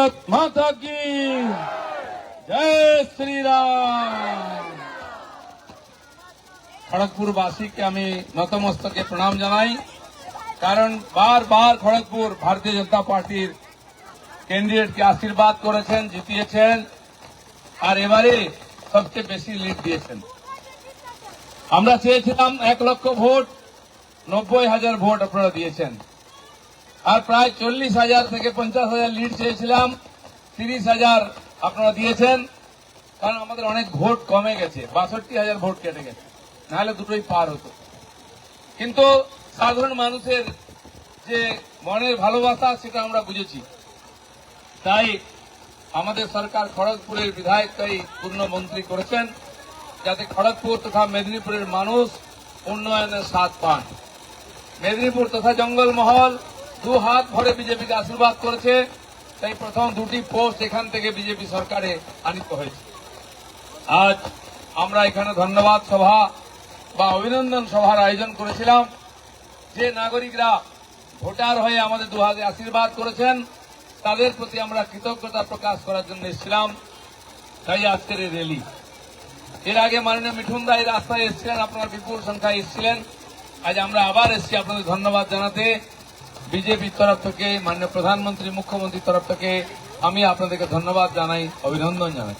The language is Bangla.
भारत माता की जय श्री राम। खड़गपुरवासी के আমি নতমস্তকে প্রণাম জানাই, কারণ বারবার খড়গপুর ভারতীয় জনতা পার্টির ক্যান্ডিডেটকে আশীর্বাদ করেছেন, জিতিয়েছেন, আর এবারে সবচেয়ে বেশি লিড দিয়েছেন। আমরা চেয়েছিলাম 1 লক্ষ ভোট, 90,000 ভোট আপনারা দিয়েছেন, আর প্রায় 40,000 থেকে 50,000 লিড চেয়েছিলাম, 30,000 আপনারা দিয়েছেন। কারণ আমাদের অনেক ভোট কমে গেছে, 62,000 ভোট কেটে গেছে, নাহলে দুটোই পার হতো। কিন্তু সাধারণ মানুষের যে মনের ভালোবাসা সেটা আমরা বুঝেছি, তাই আমাদের সরকার খড়গপুরের বিধায়ককেই পূর্ণ মন্ত্রী করেছেন, যাতে খড়গপুর তথা মেদিনীপুরের মানুষ উন্নয়নের স্বাদ পান। মেদিনীপুর তথা জঙ্গলমহল 2 হাত ভরে বিজেপিকে আশীর্বাদ করেছে, তাই প্রথম 2টি পোস্ট এখান থেকে বিজেপি সরকারে আনিত হয়েছে। আজ আমরা এখানে ধন্যবাদ সভা বা অভিনন্দন সভার আয়োজন করেছিলাম। যে নাগরিকরা ভোটার হয়ে আমাদের 2 হাতে আশীর্বাদ করেছেন, তাদের প্রতি আমরা কৃতজ্ঞতা প্রকাশ করার জন্য এসেছিলাম, তাই আজকের এই র্যালি। এর আগে মাননীয় মিঠুন দা এই রাস্তায় এসেছিলেন, আপনারা বিপুল সংখ্যায় এসেছিলেন। আজ আমরা আবার এসেছি আপনাদের ধন্যবাদ জানাতে। বিজেপির তরফ থেকে, মাননীয় প্রধানমন্ত্রী, মুখ্যমন্ত্রীর তরফ থেকে আমি আপনাদেরকে ধন্যবাদ জানাই, অভিনন্দন জানাই।